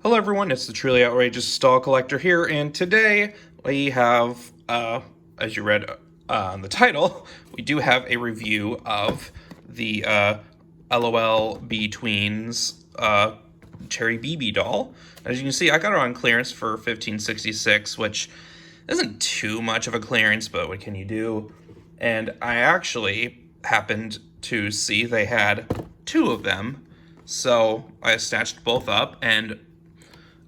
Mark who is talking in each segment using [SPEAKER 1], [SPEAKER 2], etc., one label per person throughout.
[SPEAKER 1] Hello everyone, it's the Truly Outrageous Stall Collector here, and today we have, as you read on the title, we do have a review of the LOL Tweens Cherry BB doll. As you can see, I got it on clearance for $15.66, which isn't too much of a clearance, but what can you do? And I actually happened to see they had two of them, so I snatched both up, and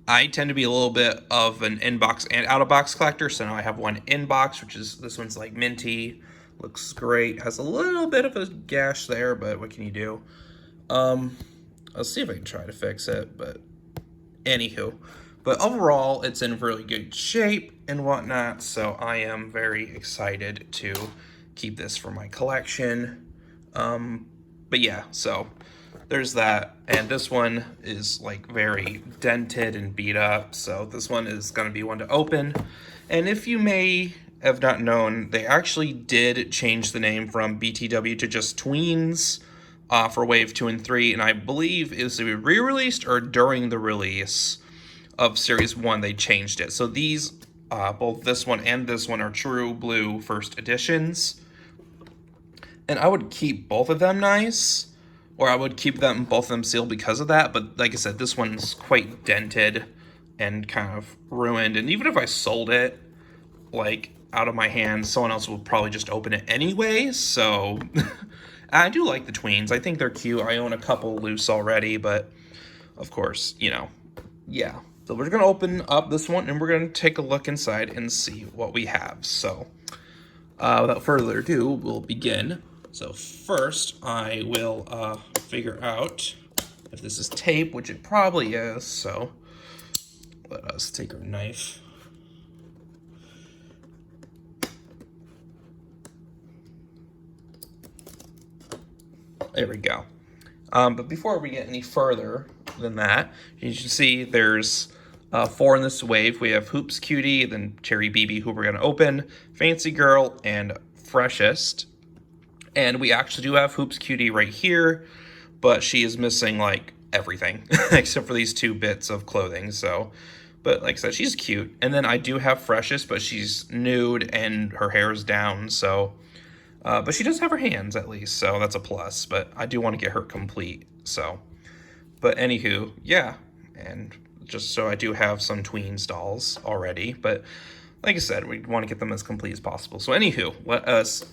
[SPEAKER 1] I tend to be a little bit of an in-box and out-of-box collector, so now I have one in-box, which is, this one's like minty, looks great, has a little bit of a gash there, but what can you do? I'll see if I can try to fix it, but anywho. But overall, it's in really good shape and whatnot, so I am very excited to keep this for my collection. But yeah, so there's that, and this one is like very dented and beat up, so this one is going to be one to open. And if you may have not known, they actually did change the name from BTW to just Tweens for Wave 2 and 3, and I believe it was re-released or during the release of Series 1 they changed it. So these, both this one and this one, are true blue first editions, and I would keep both of them nice, or I would keep them both of them sealed because of that. But like I said, this one's quite dented and kind of ruined, and even if I sold it like out of my hands, someone else will probably just open it anyway. So I do like the Tweens. I think they're cute. I own a couple loose already, but of course, you know, yeah. So we're gonna open up this one and we're gonna take a look inside and see what we have. So without further ado, we'll begin. So first, I will figure out if this is tape, which it probably is, so let us take our knife. There we go. But before we get any further than that, you can see there's 4 in this wave. We have Hoops Cutie, then Cherry BB, who we're going to open, Fancy Girl, and Freshest. And we actually do have Hoops Cutie right here, but she is missing like everything except for these 2 bits of clothing. So, but like I said, she's cute. And then I do have Freshest, but she's nude and her hair is down. So, but she does have her hands at least, so that's a plus. But I do want to get her complete. So, but anywho, yeah. And just so I do have some Tweens dolls already, but like I said, we want to get them as complete as possible. So anywho, let us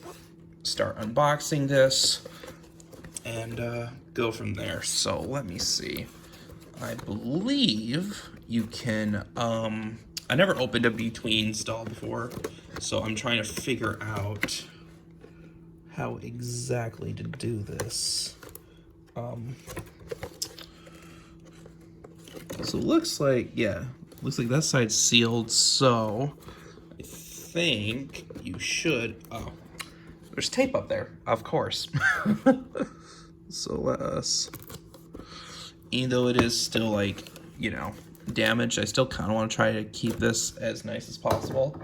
[SPEAKER 1] start unboxing this and go from there. So let me see. I believe you can, I never opened a Tweens doll before, so I'm trying to figure out how exactly to do this. So it looks like, yeah, looks like that side's sealed, so I think you should, oh, there's tape up there, of course. So let us, even though it is still like, you know, damaged, I still kind of want to try to keep this as nice as possible.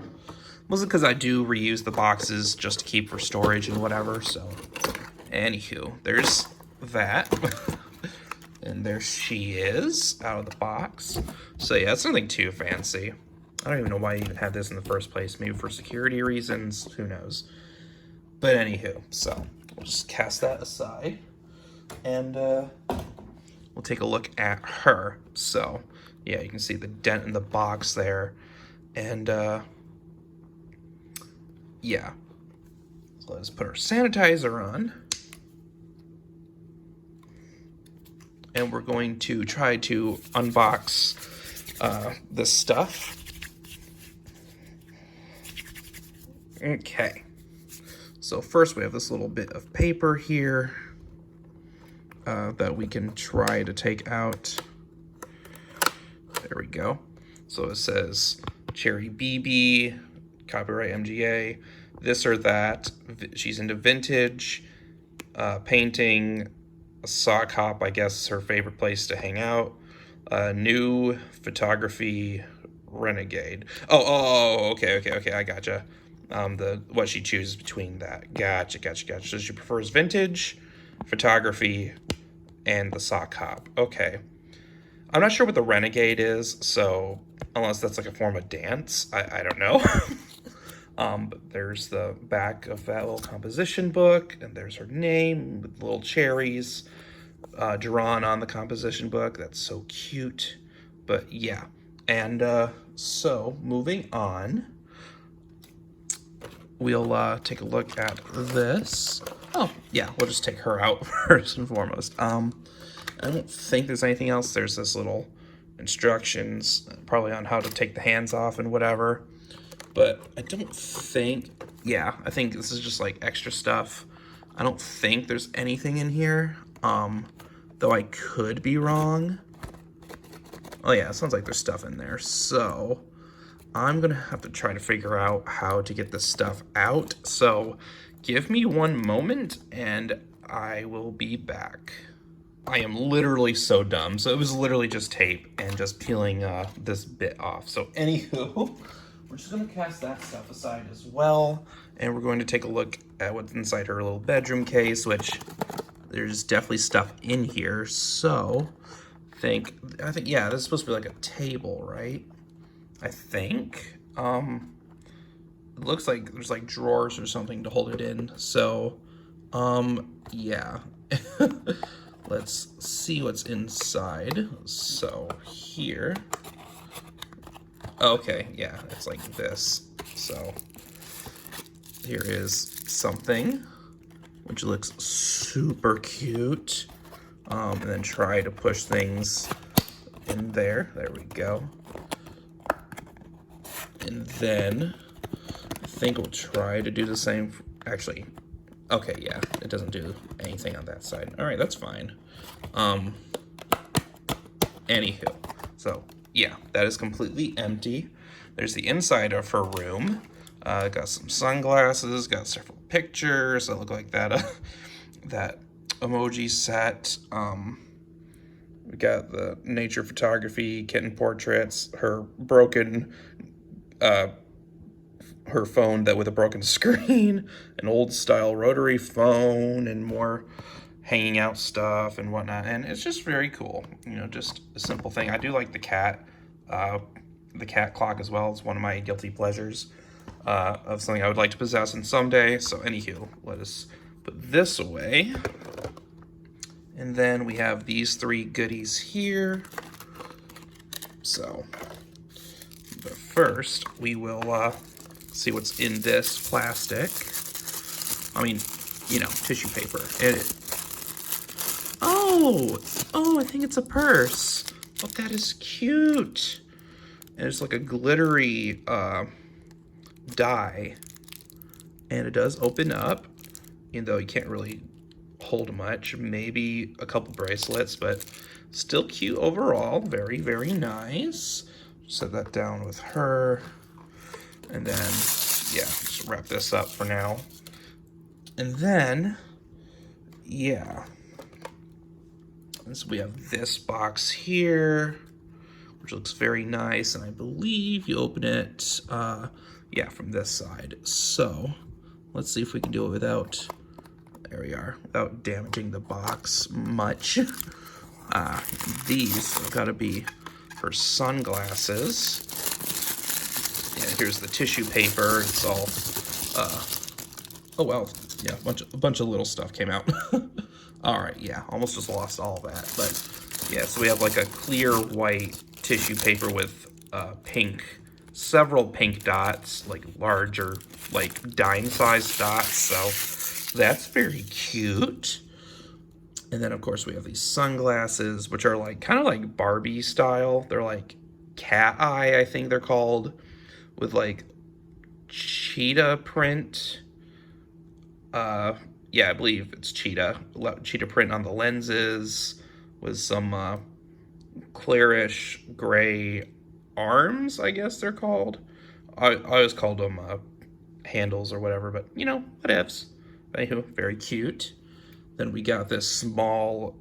[SPEAKER 1] Mostly because I do reuse the boxes just to keep for storage and whatever, so anywho, there's that. And there she is, out of the box. So yeah, it's nothing too fancy. I don't even know why I even had this in the first place. Maybe for security reasons, who knows. But anywho, so we'll just cast that aside. And we'll take a look at her. So yeah, you can see the dent in the box there. And yeah. So let's put our sanitizer on. And we're going to try to unbox this stuff. Okay. So first we have this little bit of paper here that we can try to take out. There we go. So it says Cherry BB, copyright MGA, this or that. She's into vintage, painting, a sock hop, I guess, is her favorite place to hang out. New photography, renegade. Okay, I gotcha. What she chooses between that. Gotcha. So she prefers vintage, photography, and the sock hop. Okay. I'm not sure what the Renegade is, so unless that's like a form of dance, I don't know. But there's the back of that little composition book, and there's her name with little cherries drawn on the composition book. That's so cute. But yeah, and so moving on, we'll take a look at this. Oh yeah, we'll just take her out first and foremost. I don't think there's anything else. There's this little instructions, probably on how to take the hands off and whatever. But I don't think, yeah, I think this is just like extra stuff. I don't think there's anything in here, though I could be wrong. Oh yeah, it sounds like there's stuff in there. So I'm gonna have to try to figure out how to get this stuff out. So give me one moment and I will be back. I am literally so dumb. So it was literally just tape and just peeling this bit off. So anywho, we're just gonna cast that stuff aside as well. And we're going to take a look at what's inside her little bedroom case, which there's definitely stuff in here. So I think, yeah, this is supposed to be like a table, right? I think. It looks like there's like drawers or something to hold it in. So, yeah. Let's see what's inside. So here. Okay, yeah, it's like this. So here is something which looks super cute. And then try to push things in there. There we go. And then I think we'll try to do the same. Actually, okay, yeah, it doesn't do anything on that side. All right, that's fine. Anywho, so yeah, that is completely empty. There's the inside of her room. Got some sunglasses, got several pictures that look like that that emoji set. We got the nature photography, kitten portraits, her broken her phone that with a broken screen, an old style rotary phone, and more hanging out stuff and whatnot. And it's just very cool, you know, just a simple thing. I do like the cat clock as well. It's one of my guilty pleasures of something I would like to possess in someday. So anywho, let us put this away. And then we have these three goodies here. So, but first we will see what's in this plastic. I mean, you know, tissue paper. Oh, I think it's a purse. Oh, that is cute. And it's like a glittery die. And it does open up, even though you can't really hold much. Maybe a couple bracelets, but still cute overall. Very, very nice. Set that down with her. And then, yeah, just wrap this up for now. And then, yeah. So we have this box here, which looks very nice. And I believe you open it, yeah, from this side. So let's see if we can do it without, there we are, without damaging the box much. These have got to be her sunglasses. And here's the tissue paper. It's all, oh well, yeah, a bunch of little stuff came out. All right, yeah, almost just lost all that. But yeah, so we have like a clear white tissue paper with several pink dots, like larger, like dime-sized dots. So that's very cute. And then of course we have these sunglasses, which are like kind of like Barbie style. They're like cat eye, I think they're called, with like cheetah print. Yeah, I believe it's cheetah print on the lenses with some clearish gray arms, I guess they're called. I always called them handles or whatever, but you know, whatevs. Anywho, very cute. Then we got this small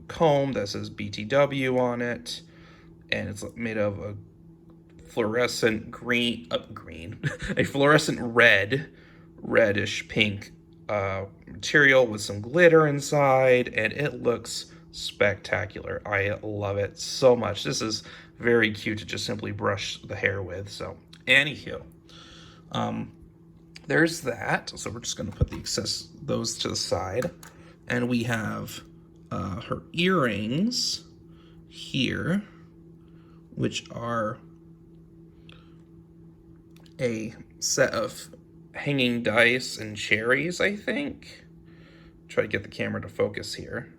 [SPEAKER 1] comb that says BTW on it, and it's made of a fluorescent a fluorescent reddish pink material with some glitter inside, and it looks spectacular. I love it so much. This is very cute to just simply brush the hair with. So anywho, there's that. So we're just going to put those to the side. And we have her earrings here, which are a set of hanging dice and cherries, I think. Try to get the camera to focus here,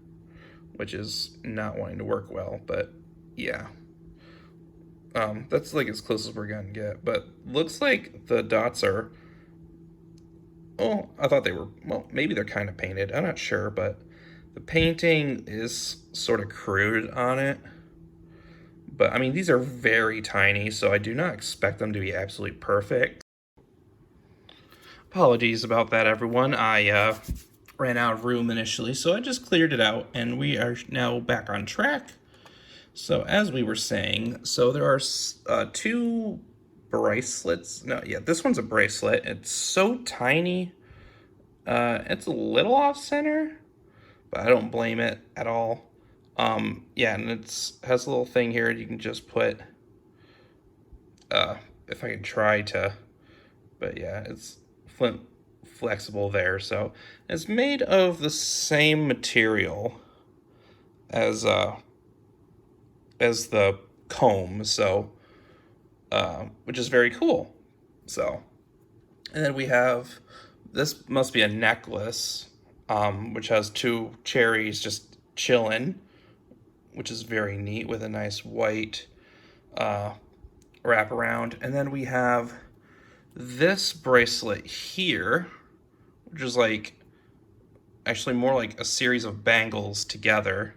[SPEAKER 1] which is not wanting to work well, but yeah. That's like as close as we're gonna get, but looks like the dots are, oh, I thought they were, well, maybe they're kind of painted. I'm not sure, but the painting is sort of crude on it. But I mean, these are very tiny, so I do not expect them to be absolutely perfect. Apologies about that, everyone. I ran out of room initially, so I just cleared it out, and we are now back on track. So as we were saying, so there are two bracelets. No, yeah, this one's a bracelet. It's so tiny. It's a little off center, but I don't blame it at all. Yeah, and has a little thing here you can just put, if I can try to, but yeah, it's flexible there. So it's made of the same material as the comb, so which is very cool. So, and then we have, this must be a necklace, which has two cherries just chilling, which is very neat with a nice white wrap around. And then we have this bracelet here, which is like actually more like a series of bangles together,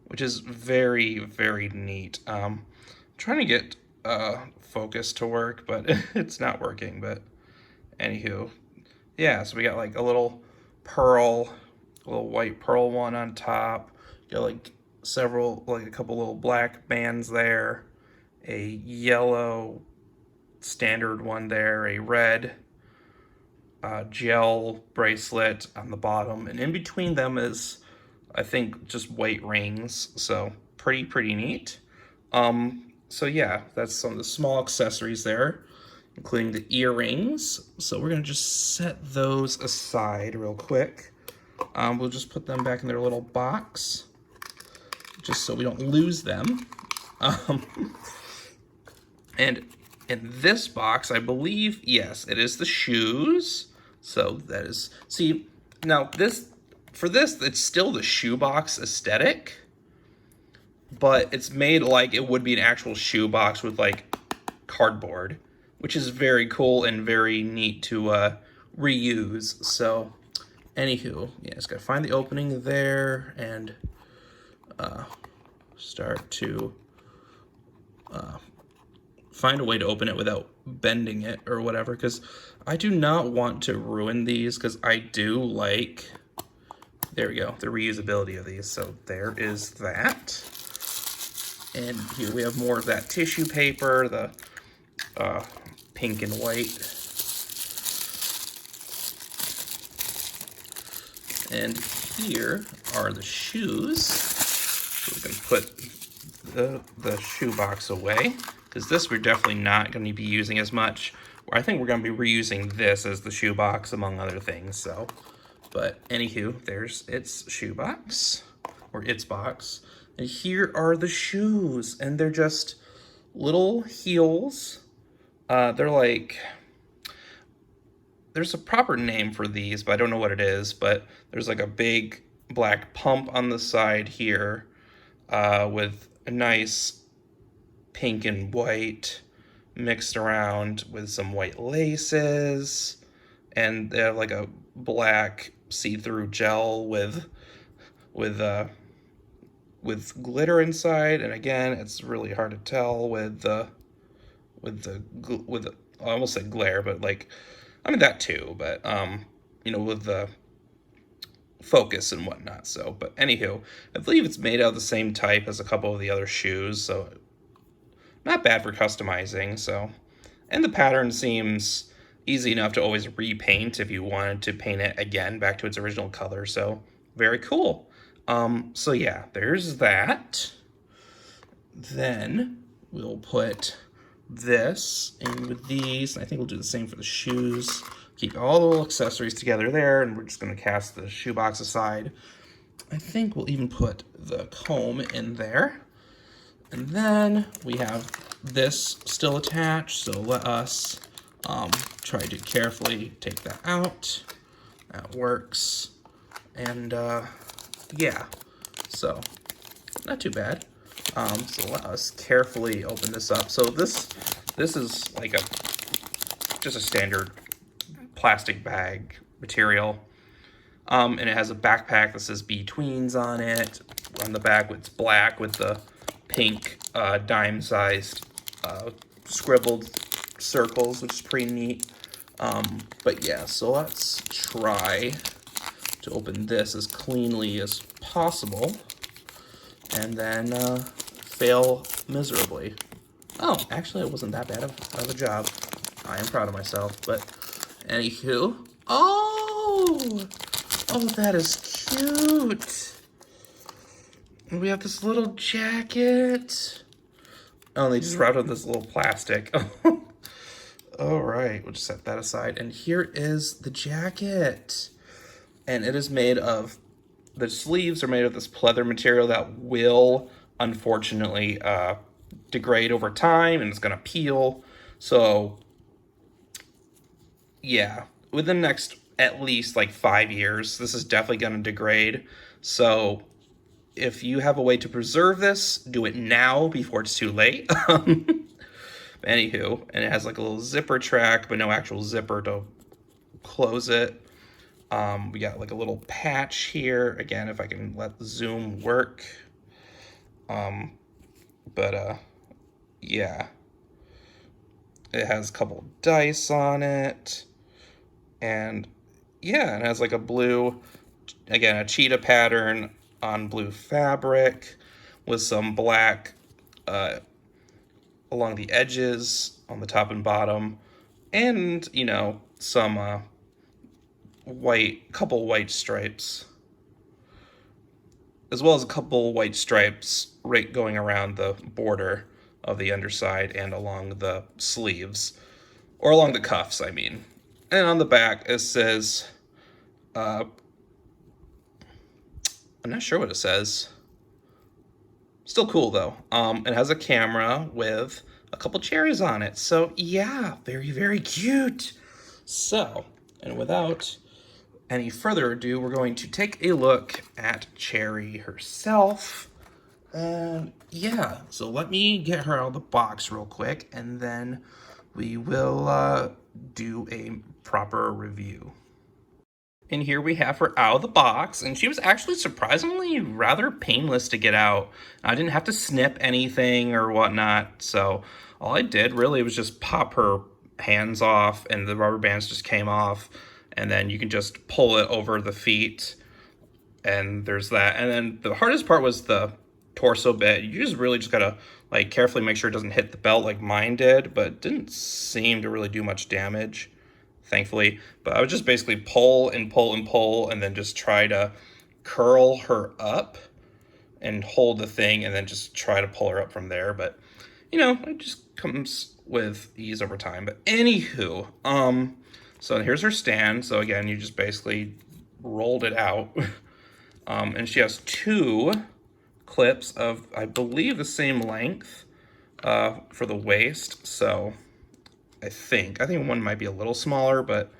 [SPEAKER 1] which is very, very neat. Trying to get focus to work, but it's not working. But anywho, yeah, so we got like a little white pearl one on top. Got like a couple little black bands there, a yellow standard one there, a red gel bracelet on the bottom, and in between them is, I think, just white rings. So pretty neat. So yeah, that's some of the small accessories there, including the earrings. So we're gonna just set those aside real quick. We'll just put them back in their little box, just so we don't lose them. And in this box, I believe, yes, it is the shoes. So that is, see, now for this, it's still the shoebox aesthetic, but it's made like it would be an actual shoebox with like cardboard, which is very cool and very neat to reuse. So anywho, yeah, just gotta find the opening there and start to find a way to open it without bending it or whatever, because I do not want to ruin these, because I do like, there we go, the reusability of these. So there is that. And here we have more of that tissue paper, the pink and white. And here are the shoes. So we can put the shoe box away, because this we're definitely not going to be using as much. I think we're going to be reusing this as the shoe box, among other things. So, but anywho, there's its shoe box, or its box. And here are the shoes, and they're just little heels. They're like, there's a proper name for these, but I don't know what it is. But there's like a big black pump on the side here, with a nice pink and white mixed around with some white laces, and they have like a black see-through gel with glitter inside. And again, it's really hard to tell with I almost said glare, but like, I mean that too, but you know, with the focus and whatnot. So, but anywho, I believe it's made out of the same type as a couple of the other shoes, so not bad for customizing. So, and the pattern seems easy enough to always repaint if you wanted to paint it again back to its original color. So very cool. So yeah, there's that. Then we'll put this in with these. I think we'll do the same for the shoes. Keep all the little accessories together there, and we're just gonna cast the shoebox aside. I think we'll even put the comb in there. And then we have this still attached, so let us try to carefully take that out. That works. And yeah, so not too bad. So let us carefully open this up. So this is like just a standard plastic bag material. And it has a backpack that says Tweens on it. On the back, it's black with the pink dime-sized scribbled circles, which is pretty neat. But yeah, so let's try to open this as cleanly as possible, and then fail miserably. Oh, actually, it wasn't that bad of a job. I am proud of myself, but anywho. Oh, that is cute. And we have this little jacket. Oh, they just wrapped on this little plastic. All right, we'll just set that aside. And here is the jacket. And it is made of, the sleeves are made of this pleather material that will, unfortunately, degrade over time, and it's gonna peel. So, yeah, within the next at least like 5 years, this is definitely gonna degrade. So, if you have a way to preserve this, do it now before it's too late. Anywho, and it has like a little zipper track, but no actual zipper to close it. We got like a little patch here. Again, if I can let the zoom work. Yeah. It has a couple dice on it. And yeah, it has like a blue, again, a cheetah pattern on blue fabric with some black along the edges on the top and bottom, and you know, some couple white stripes, as well as a couple white stripes right going around the border of the underside and along the sleeves, or along the cuffs, I mean. And on the back it says I'm not sure what it says. Still cool though. It has a camera with a couple cherries on it. So yeah, very, very cute. So, and without any further ado, we're going to take a look at Cherry herself. And yeah, so let me get her out of the box real quick, and then we will do a proper review. And here we have her out of the box, and she was actually surprisingly rather painless to get out. I didn't have to snip anything or whatnot, so all I did really was just pop her hands off, and the rubber bands just came off, and then you can just pull it over the feet, and there's that. And then the hardest part was the torso bit. You just really just gotta like carefully make sure it doesn't hit the belt like mine did, but it didn't seem to really do much damage, thankfully. But I would just basically pull and pull and pull, and then just try to curl her up and hold the thing, and then just try to pull her up from there. But you know, it just comes with ease over time. But anywho, so here's her stand. So again, you just basically rolled it out. And she has two clips of, I believe, the same length for the waist. So I think one might be a little smaller, but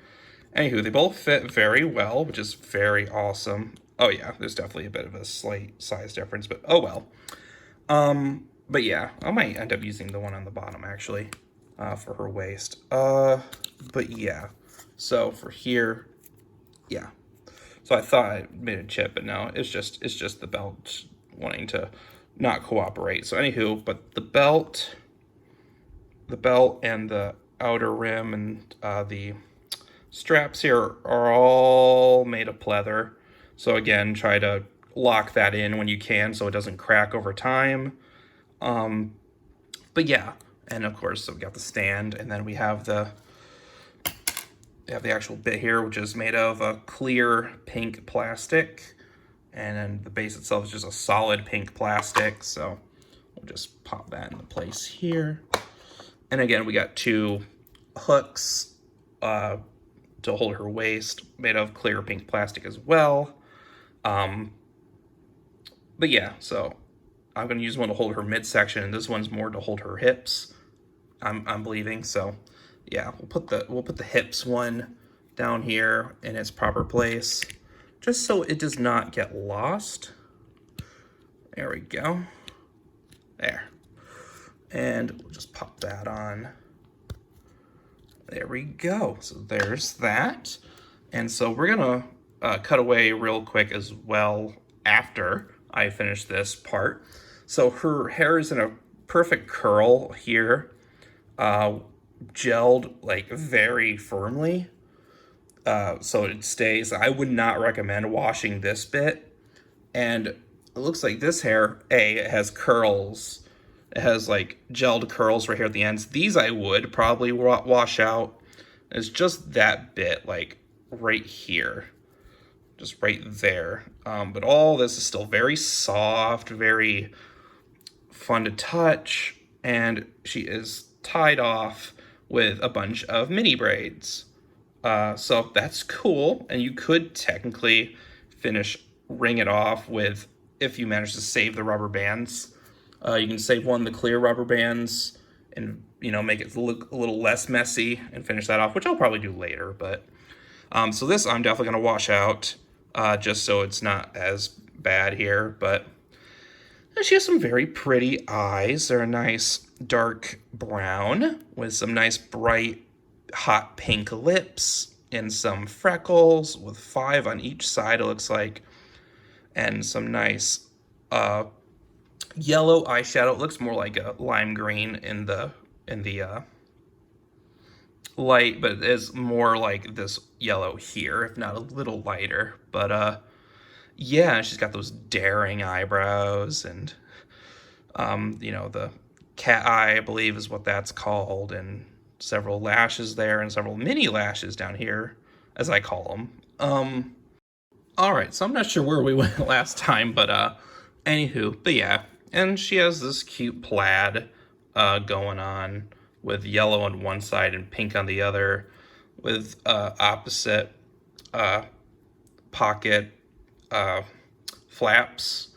[SPEAKER 1] anywho, they both fit very well, which is very awesome. Oh yeah, there's definitely a bit of a slight size difference, but oh well. But yeah, I might end up using the one on the bottom actually for her waist. But yeah, so for here, yeah. So I thought I made a chip, but no, it's just the belt wanting to not cooperate. So anywho, but the belt and the outer rim and the straps here are all made of pleather. So again, try to lock that in when you can so it doesn't crack over time. But yeah, and of course, so we got the stand, and then we have the actual bit here, which is made of a clear pink plastic. And then the base itself is just a solid pink plastic, so we'll just pop that into place here. And again, we got 2 hooks to hold her waist, made of clear pink plastic as well. But yeah, so I'm going to use one to hold her midsection, and this one's more to hold her hips, I'm believing. So yeah, we'll put the hips one down here in its proper place, just so it does not get lost. There we go. There. And we'll just pop that on. There we go. So there's that. And so we're gonna cut away real quick as well after I finish this part. So her hair is in a perfect curl here, gelled like very firmly. So it stays. I would not recommend washing this bit. And it looks like this hair, it has curls. It has like gelled curls right here at the ends. These I would probably wash out. It's just that bit, like right here, just right there. But all this is still very soft, very fun to touch, and she is tied off with a bunch of mini braids. So that's cool, and you could technically ring it off with, if you manage to save the rubber bands. You can save one of the clear rubber bands and, make it look a little less messy and finish that off, which I'll probably do later. But so this I'm definitely going to wash out just so it's not as bad here. But she has some very pretty eyes. They're a nice dark brown with some nice bright hot pink lips and some freckles with 5 on each side, it looks like, and some nice yellow eyeshadow. It looks more like a lime green in the light, but it's more like this yellow here, if not a little lighter. But yeah, she's got those daring eyebrows, and the cat eye, I believe, is what that's called, and several lashes there, and several mini lashes down here, as I call them. All right, so I'm not sure where we went last time, but anywho, but yeah. And she has this cute plaid going on with yellow on one side and pink on the other, with opposite pocket flaps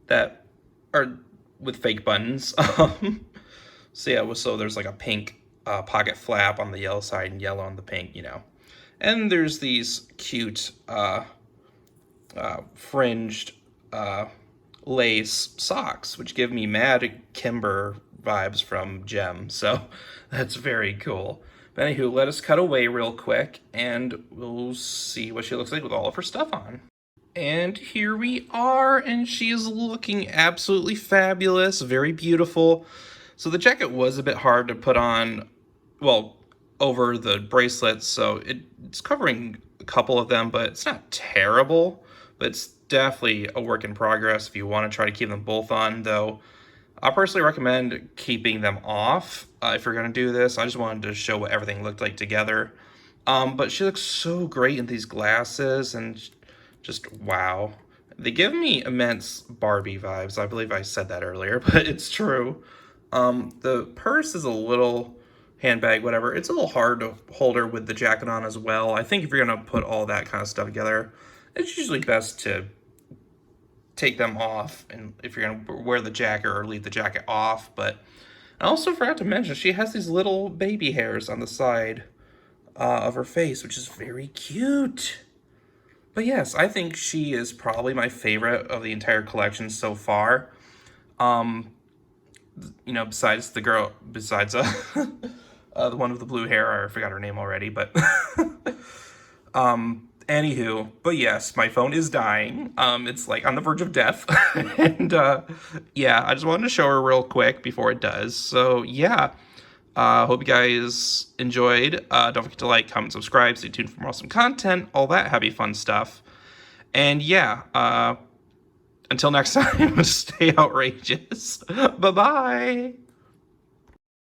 [SPEAKER 1] that are with fake buttons. So yeah, so there's like a pink pocket flap on the yellow side and yellow on the pink, And there's these cute fringed lace socks, which give me mad Kimber vibes from Gem. So that's very cool. But anywho, let us cut away real quick and we'll see what she looks like with all of her stuff on. And here we are, and she is looking absolutely fabulous, very beautiful. So the jacket was a bit hard to put on, well, over the bracelets, so it's covering a couple of them, but it's not terrible. But it's definitely a work in progress if you want to try to keep them both on, though I personally recommend keeping them off if you're going to do this. I just wanted to show what everything looked like together. But she looks so great in these glasses, and just wow. They give me immense Barbie vibes. I believe I said that earlier, but it's true. The purse is a little handbag, whatever. It's a little hard to hold her with the jacket on as well. I think if you're going to put all that kind of stuff together, it's usually best to take them off, and if you're going to wear the jacket, or leave the jacket off. But I also forgot to mention, she has these little baby hairs on the side of her face, which is very cute. But yes, I think she is probably my favorite of the entire collection so far. Besides the girl, the one with the blue hair, I forgot her name already, but anywho, but yes, my phone is dying. It's like on the verge of death. And yeah, I just wanted to show her real quick before it does. So yeah, hope you guys enjoyed. Don't forget to like, comment, subscribe, stay tuned for more awesome content, all that happy fun stuff. And yeah, until next time, stay outrageous. Bye-bye.